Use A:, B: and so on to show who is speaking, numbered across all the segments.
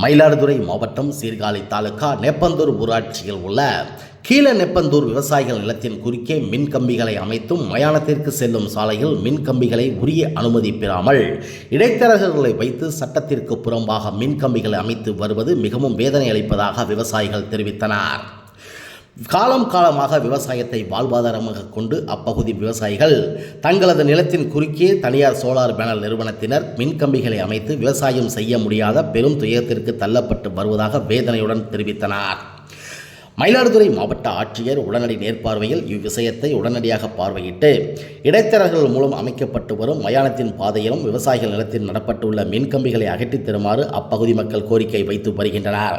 A: மயிலாடுதுறை மாவட்டம் சீர்காழி தாலுகா நெப்பந்தூர் ஊராட்சியில் உள்ள கீழ நெப்பந்தூர் விவசாயிகள் நிலத்தின் குறுக்கே மின் கம்பிகளை அமைத்தும் மயானத்திற்கு செல்லும் சாலையில் மின் கம்பிகளை உரிய அனுமதி பெறாமல் இடைத்தரகர்களை வைத்து சட்டத்திற்கு புறம்பாக மின் கம்பிகளை அமைத்து வருவது மிகவும் வேதனை அளிப்பதாக விவசாயிகள் தெரிவித்தனர். காலமாக விவசாயத்தை வாழ்வாதாரமாக கொண்டு அப்பகுதி விவசாயிகள் தங்களது நிலத்தின் குறுக்கே தனியார் சோலார் பேனல் நிறுவனத்தினர் மின்கம்பிகளை அமைத்து விவசாயம் செய்ய முடியாத பெரும் துயரத்திற்கு தள்ளப்பட்டு வருவதாக வேதனையுடன் தெரிவித்தனர். மயிலாடுதுறை மாவட்ட ஆட்சியர் உடனடி நேர்பார்வையில் இவ்விஷயத்தை உடனடியாக பார்வையிட்டு இடைத்தரகர்கள் மூலம் அமைக்கப்பட்டு வரும் மயானத்தின் பாதையிலும் விவசாயிகள் நிலத்தில் நடப்பட்டுள்ள மின்கம்பிகளை அகற்றித் தருமாறு அப்பகுதி மக்கள் கோரிக்கை வைத்து வருகின்றனர்.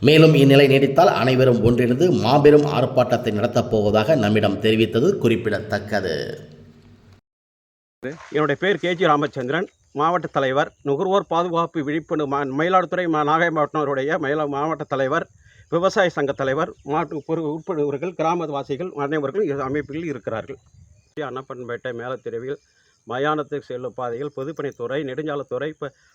A: மேலும் இந்நிலை நீடித்தால் அனைவரும் ஒன்றிணைந்து மாபெரும் ஆர்ப்பாட்டத்தை நடத்தப் போவதாக நம்மிடம் தெரிவித்தது குறிப்பிடத்தக்கது.
B: என்னுடைய பேர் கேஜி ராமச்சந்திரன், மாவட்ட தலைவர், நுகர்வோர் பாதுகாப்பு விழிப்புணர்வு மயிலாடுதுறை நாகை மாவட்டத்தினுடைய மாவட்ட தலைவர், விவசாய சங்க தலைவர், உட்படுவர்கள், கிராமவாசிகள் அனைவர்களும் அமைப்பில் இருக்கிறார்கள். அன்னப்பன்பேட்டை மேலத்தெருவில் மயானத்துக்கு செல்லும் பாதையில் பொதுப்பணித்துறை, நெடுஞ்சாலைத்துறை,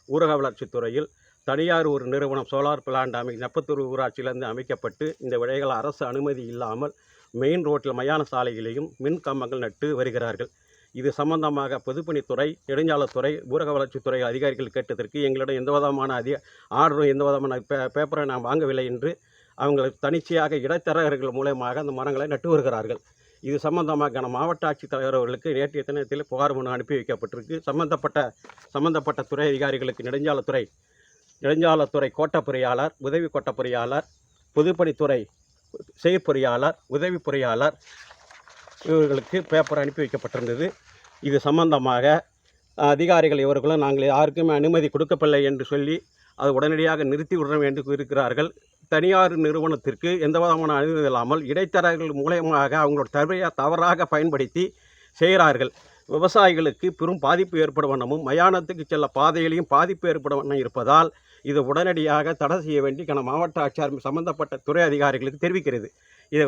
B: ஊரக வளர்ச்சித்துறையில் தனியார் ஒரு நிறுவனம் சோலார் பிளான்ட் நெப்பத்தூர் ஊராட்சியிலிருந்து அமைக்கப்பட்டு இந்த விடைகள் அரசு அனுமதி இல்லாமல் மெயின் ரோட்டில் மயான சாலைகளையும் மின் கம்பங்கள் நட்டு வருகிறார்கள். இது சம்பந்தமாக பொதுப்பணித்துறை, நெடுஞ்சாலைத்துறை, ஊரக வளர்ச்சித்துறை அதிகாரிகள் கேட்டதற்கு எங்களிடம் எந்த விதமான ஆர்டரும் எந்த விதமான பேப்பரை நாம் வாங்கவில்லை என்று அவங்க தனிச்சையாக இடைத்தரகர்கள் மூலமாக அந்த மரங்களை நட்டு வருகிறார்கள். இது சம்பந்தமாக மாவட்ட ஆட்சித்தலைவர் அவர்களுக்கு நேற்றைய தினத்தில் புகார் மனு அனுப்பி வைக்கப்பட்டிருக்கு. சம்பந்தப்பட்ட துறை அதிகாரிகளுக்கு நெடுஞ்சாலைத்துறை கோட்ட பொறியாளர், உதவி கோட்ட பொறியாளர், பொதுப்பணித்துறை செயற்பொறியாளர், உதவி பொறியாளர் இவர்களுக்கு பேப்பர் அனுப்பி வைக்கப்பட்டிருந்தது. இது சம்பந்தமாக அதிகாரிகள் இவர்களும் நாங்கள் யாருக்குமே அனுமதி கொடுக்கவில்லை என்று சொல்லி அது உடனடியாக நிறுத்தி விட வேண்டும் இருக்கிறார்கள். தனியார் நிறுவனத்திற்கு எந்த விதமான அனுமதி இல்லாமல் இடைத்தரகர்கள் மூலமாக அவங்களோட தவறாக பயன்படுத்தி செய்கிறார்கள். விவசாயிகளுக்கு பெரும் பாதிப்பு ஏற்படும் வண்ணமும் மயானத்துக்கு செல்ல பாதையிலையும் பாதிப்பு ஏற்படும் வண்ணம் இருப்பதால் இதை உடனடியாக தடை செய்ய வேண்டி மாவட்ட ஆட்சியர் சம்பந்தப்பட்ட துறை அதிகாரிகளுக்கு தெரிவிக்கிறது. இதை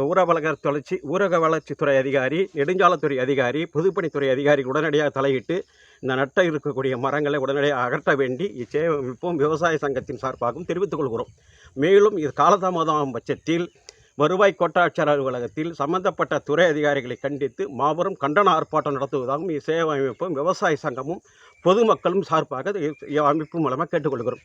B: ஊரக வளர்ச்சித்துறை அதிகாரி, நெடுஞ்சாலைத்துறை அதிகாரி, பொதுப்பணித்துறை அதிகாரி உடனடியாக தலையிட்டு இந்த நட்ட இருக்கக்கூடிய மரங்களை உடனடியாக அகற்ற வேண்டி இச்சேவைப்பும் விவசாய சங்கத்தின் சார்பாகவும் தெரிவித்துக் கொள்கிறோம். மேலும் இது காலதாமதம் பட்சத்தில் வருவாய் கோட்டாட்சியர் அலுவலகத்தில் சம்பந்தப்பட்ட துறை அதிகாரிகளை கண்டித்து மாபெரும் கண்டன ஆர்ப்பாட்டம் நடத்துவதாகவும் இச்சேவை அமைப்பும் விவசாய சங்கமும் பொதுமக்களும் சார்பாக அமைப்பு மூலமாக கேட்டுக்கொள்கிறோம்.